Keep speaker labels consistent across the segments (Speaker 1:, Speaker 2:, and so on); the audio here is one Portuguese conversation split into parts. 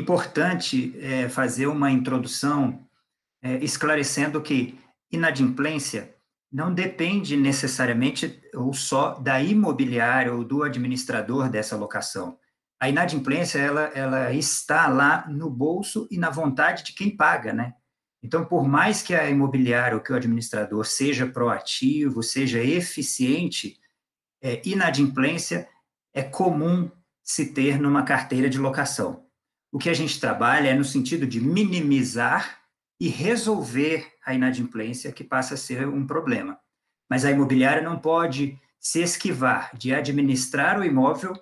Speaker 1: importante fazer uma introdução esclarecendo que inadimplência não depende necessariamente ou só da imobiliária ou do administrador dessa locação. A inadimplência, ela está lá no bolso e na vontade de quem paga, né? Então, por mais que a imobiliária ou que o administrador seja proativo, seja eficiente, inadimplência é comum se ter numa carteira de locação. O que a gente trabalha é no sentido de minimizar e resolver a inadimplência, que passa a ser um problema. Mas a imobiliária não pode se esquivar de administrar o imóvel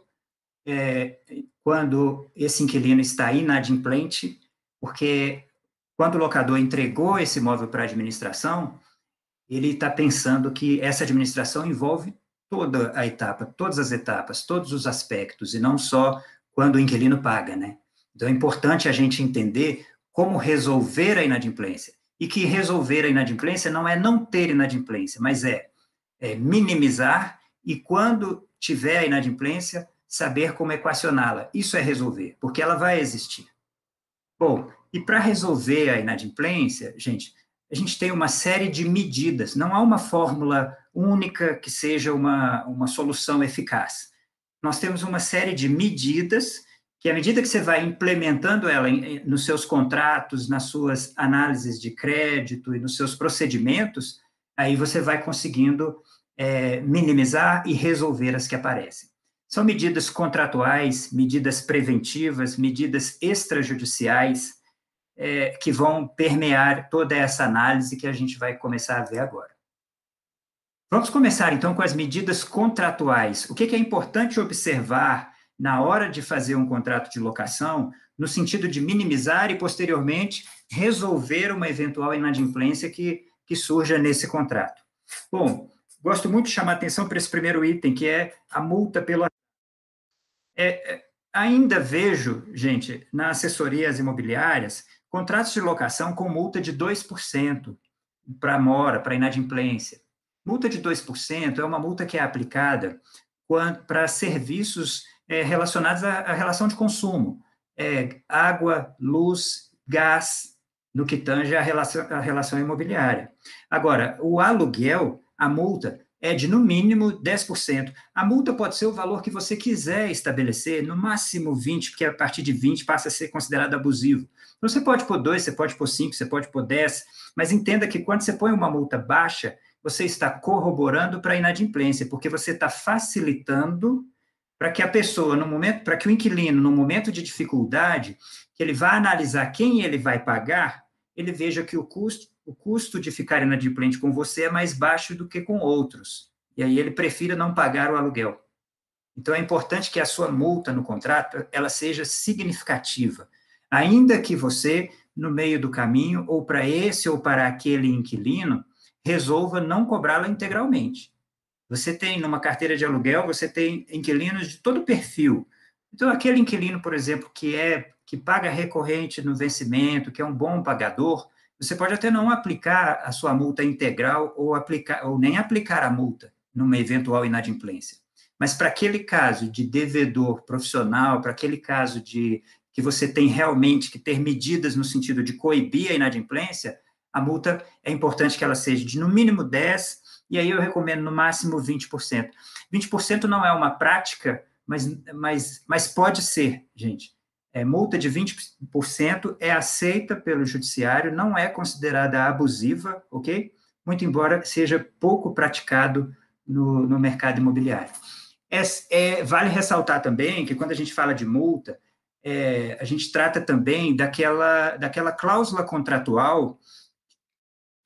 Speaker 1: quando esse inquilino está inadimplente, porque quando o locador entregou esse imóvel para a administração, ele está pensando que essa administração envolve toda a etapa, todas as etapas, todos os aspectos, e não só quando o inquilino paga, né? Então, é importante a gente entender como resolver a inadimplência, e que resolver a inadimplência não é não ter inadimplência, mas é minimizar, e quando tiver a inadimplência, saber como equacioná-la. Isso é resolver, porque ela vai existir. Bom, e para resolver a inadimplência, gente, a gente tem uma série de medidas, não há uma fórmula única que seja uma solução eficaz. Nós temos uma série de medidas que, à medida que você vai implementando ela nos seus contratos, nas suas análises de crédito e nos seus procedimentos, aí você vai conseguindo minimizar e resolver as que aparecem. São medidas contratuais, medidas preventivas, medidas extrajudiciais, que vão permear toda essa análise que a gente vai começar a ver agora. Vamos começar, então, com as medidas contratuais. O que é importante observar na hora de fazer um contrato de locação, no sentido de minimizar e, posteriormente, resolver uma eventual inadimplência que surja nesse contrato? Bom, gosto muito de chamar atenção para esse primeiro item, que é a multa pelo... ainda vejo, gente, nas assessorias imobiliárias, contratos de locação com multa de 2% para mora, para inadimplência. Multa de 2% é uma multa que é aplicada para serviços relacionados à relação de consumo. Água, luz, gás, no que tange a relação imobiliária. Agora, o aluguel, a multa é de, no mínimo, 10%. A multa pode ser o valor que você quiser estabelecer, no máximo 20%, porque a partir de 20% passa a ser considerado abusivo. Então, você pode pôr 2%, você pode pôr 5%, você pode pôr 10%, mas entenda que quando você põe uma multa baixa, você está corroborando para a inadimplência, porque você está facilitando para que a pessoa, para que o inquilino, no momento de dificuldade, que ele vá analisar quem ele vai pagar, ele veja que o custo de ficar inadimplente com você é mais baixo do que com outros. E aí ele prefira não pagar o aluguel. Então, é importante que a sua multa no contrato ela seja significativa. Ainda que você, no meio do caminho, ou para esse ou para aquele inquilino, resolva não cobrá-la integralmente. Você tem, numa carteira de aluguel, você tem inquilinos de todo perfil. Então, aquele inquilino, por exemplo, que paga recorrente no vencimento, que é um bom pagador, você pode até não aplicar a sua multa integral ou nem aplicar a multa numa eventual inadimplência. Mas para aquele caso de devedor profissional, para aquele caso de que você tem realmente que ter medidas no sentido de coibir a inadimplência, a multa é importante que ela seja de no mínimo 10%, e aí eu recomendo no máximo 20%. 20% não é uma prática, mas pode ser, gente. Multa de 20% é aceita pelo judiciário, não é considerada abusiva, ok? Muito embora seja pouco praticado no mercado imobiliário. Vale ressaltar também que quando a gente fala de multa, a gente trata também daquela cláusula contratual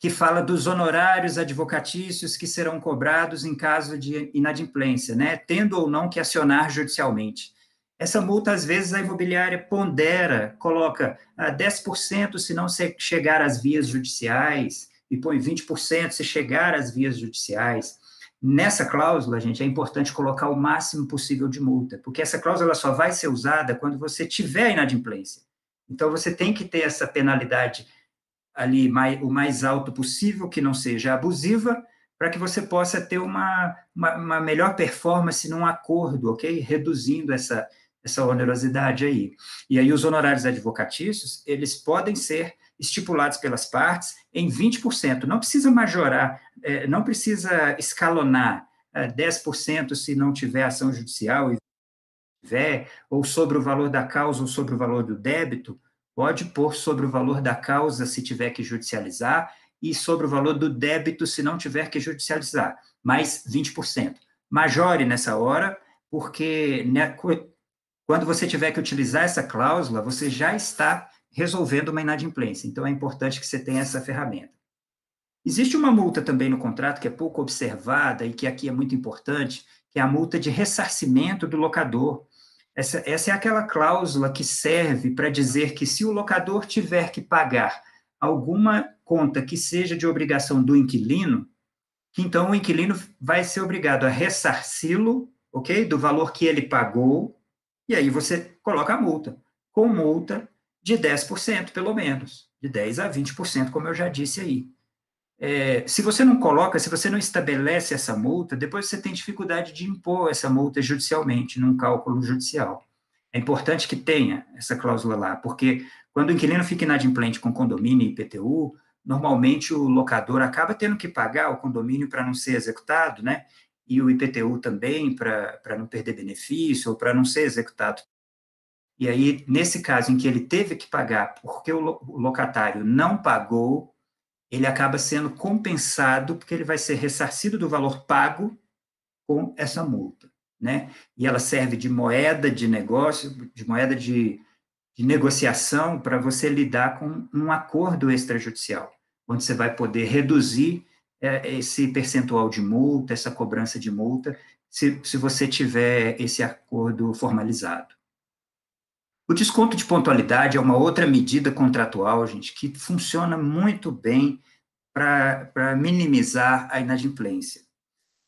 Speaker 1: que fala dos honorários advocatícios que serão cobrados em caso de inadimplência, né? Tendo ou não que acionar judicialmente. Essa multa, às vezes, a imobiliária pondera, coloca 10% se não chegar às vias judiciais, e põe 20% se chegar às vias judiciais. Nessa cláusula, gente, é importante colocar o máximo possível de multa, porque essa cláusula só vai ser usada quando você tiver inadimplência. Então, você tem que ter essa penalidade ali o mais alto possível, que não seja abusiva, para que você possa ter uma melhor performance num acordo, ok? Reduzindo essa onerosidade aí. E aí os honorários advocatícios, eles podem ser estipulados pelas partes em 20%. Não precisa majorar, não precisa escalonar 10% se não tiver ação judicial e tiver, ou sobre o valor da causa ou sobre o valor do débito, pode pôr sobre o valor da causa se tiver que judicializar e sobre o valor do débito se não tiver que judicializar, mais 20%. Majore nessa hora, porque né, quando você tiver que utilizar essa cláusula, você já está resolvendo uma inadimplência. Então, é importante que você tenha essa ferramenta. Existe uma multa também no contrato que é pouco observada e que aqui é muito importante, que é a multa de ressarcimento do locador. Essa é aquela cláusula que serve para dizer que se o locador tiver que pagar alguma conta que seja de obrigação do inquilino, que então o inquilino vai ser obrigado a ressarci-lo, ok? Do valor que ele pagou, e aí você coloca a multa, com multa de 10%, pelo menos, de 10% a 20%, como eu já disse aí. Se você não coloca, se você não estabelece essa multa, depois você tem dificuldade de impor essa multa judicialmente, num cálculo judicial. É importante que tenha essa cláusula lá, porque quando o inquilino fica inadimplente com condomínio e IPTU, normalmente o locador acaba tendo que pagar o condomínio para não ser executado, né? E o IPTU também, para não perder benefício ou para não ser executado. E aí, nesse caso em que ele teve que pagar porque o locatário não pagou, ele acaba sendo compensado, porque ele vai ser ressarcido do valor pago com essa multa, né? E ela serve de moeda de negócio, de moeda de negociação para você lidar com um acordo extrajudicial, onde você vai poder reduzir esse percentual de multa, essa cobrança de multa, se você tiver esse acordo formalizado. O desconto de pontualidade é uma outra medida contratual, gente, que funciona muito bem para minimizar a inadimplência.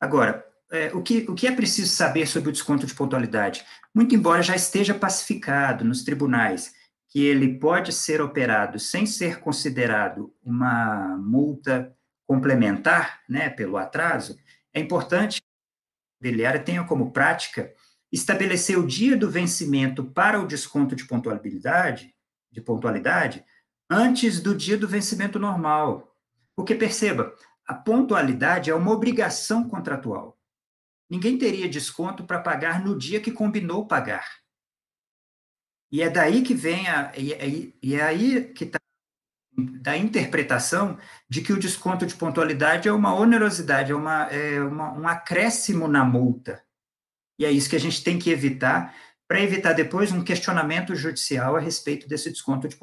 Speaker 1: Agora, o que é preciso saber sobre o desconto de pontualidade? Muito embora já esteja pacificado nos tribunais que ele pode ser operado sem ser considerado uma multa complementar, né, pelo atraso, é importante que a imobiliária tenha como prática estabelecer o dia do vencimento para o desconto de pontualidade antes do dia do vencimento normal. Porque, perceba, a pontualidade é uma obrigação contratual. Ninguém teria desconto para pagar no dia que combinou pagar. E é daí que vem é aí que está da interpretação de que o desconto de pontualidade é uma onerosidade, um acréscimo na multa. E é isso que a gente tem que evitar, para evitar depois um questionamento judicial a respeito desse desconto de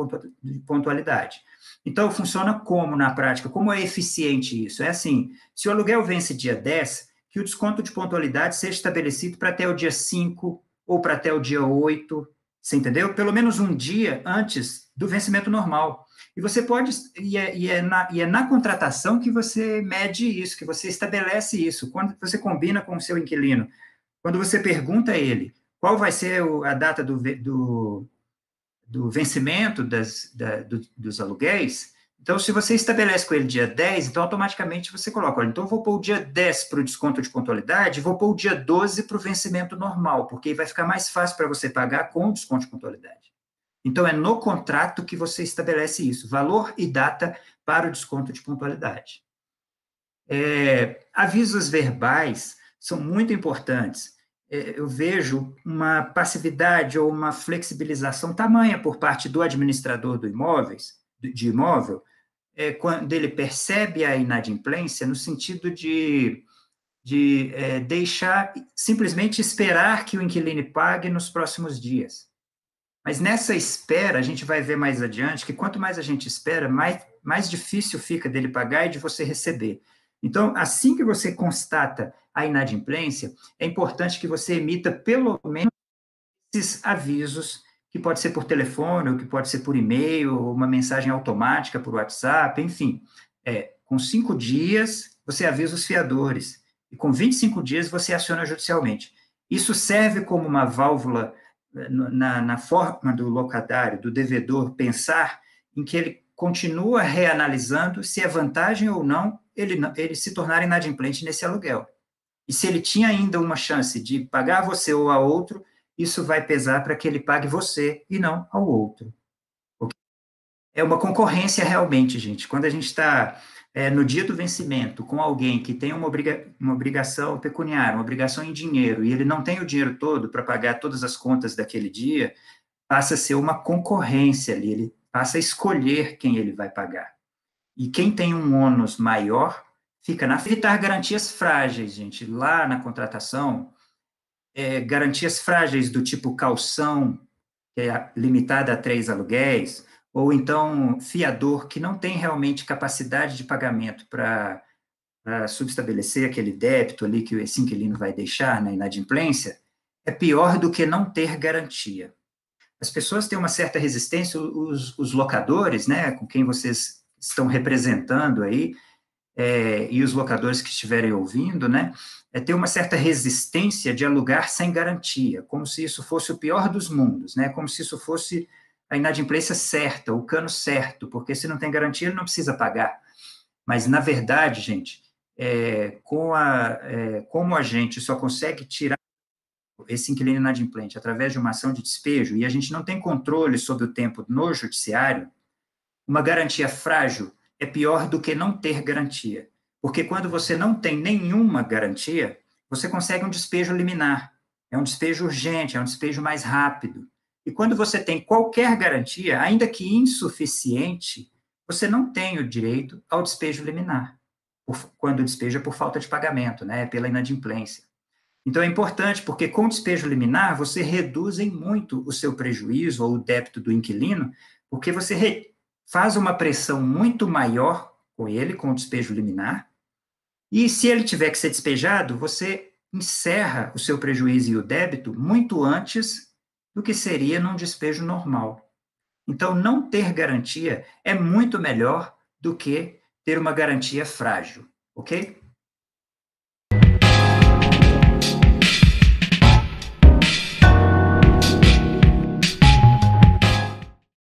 Speaker 1: pontualidade. Então, funciona como na prática? Como é eficiente isso? É assim, se o aluguel vence dia 10, que o desconto de pontualidade seja estabelecido para até o dia 5 ou para até o dia 8, você entendeu? Pelo menos um dia antes do vencimento normal. E você pode, é na contratação que você mede isso, que você estabelece isso, quando você combina com o seu inquilino. Quando você pergunta a ele qual vai ser a data do vencimento dos aluguéis, então, se você estabelece com ele dia 10, então automaticamente você coloca, olha, então eu vou pôr o dia 10 para o desconto de pontualidade, vou pôr o dia 12 para o vencimento normal, porque vai ficar mais fácil para você pagar com o desconto de pontualidade. Então, é no contrato que você estabelece isso, valor e data para o desconto de pontualidade. Avisos verbais são muito importantes. Eu vejo uma passividade ou uma flexibilização tamanha por parte do administrador de imóvel, quando ele percebe a inadimplência, no sentido de deixar, simplesmente esperar que o inquilino pague nos próximos dias. Mas nessa espera, a gente vai ver mais adiante que quanto mais a gente espera, mais difícil fica dele pagar e de você receber. Então, assim que você constata a inadimplência, é importante que você emita pelo menos esses avisos, que pode ser por telefone, ou que pode ser por e-mail, ou uma mensagem automática por WhatsApp, enfim. Com 5 dias, você avisa os fiadores, e com 25 dias você aciona judicialmente. Isso serve como uma válvula na forma do locatário, do devedor, pensar em que ele continua reanalisando se é vantagem ou não ele se tornar inadimplente nesse aluguel. E se ele tinha ainda uma chance de pagar a você ou a outro, isso vai pesar para que ele pague você e não ao outro. É uma concorrência realmente, gente. Quando a gente está no dia do vencimento com alguém que tem uma obrigação pecuniária, uma obrigação em dinheiro, e ele não tem o dinheiro todo para pagar todas as contas daquele dia, passa a ser uma concorrência ali, ele passa a escolher quem ele vai pagar. E quem tem um ônus maior fica na evitar garantias frágeis, gente. Lá na contratação, garantias frágeis do tipo calção, que é limitada a 3 aluguéis, ou então fiador que não tem realmente capacidade de pagamento para subestabelecer aquele débito ali que esse inquilino vai deixar na inadimplência, é pior do que não ter garantia. As pessoas têm uma certa resistência, os locadores, né, com quem vocês estão representando aí, e os locadores que estiverem ouvindo, né, ter uma certa resistência de alugar sem garantia, como se isso fosse o pior dos mundos, né, como se isso fosse a inadimplência certa, o cano certo, porque se não tem garantia, ele não precisa pagar. Mas, na verdade, gente, como a gente só consegue tirar esse inquilino inadimplente através de uma ação de despejo, e a gente não tem controle sobre o tempo no judiciário, uma garantia frágil é pior do que não ter garantia. Porque quando você não tem nenhuma garantia, você consegue um despejo liminar. É um despejo urgente, é um despejo mais rápido. E quando você tem qualquer garantia, ainda que insuficiente, você não tem o direito ao despejo liminar, quando o despejo é por falta de pagamento, né, pela inadimplência. Então é importante, porque com o despejo liminar, você reduz em muito o seu prejuízo ou o débito do inquilino, porque você faz uma pressão muito maior com ele, com o despejo liminar, e se ele tiver que ser despejado, você encerra o seu prejuízo e o débito muito antes do que seria num despejo normal. Então, não ter garantia é muito melhor do que ter uma garantia frágil, ok?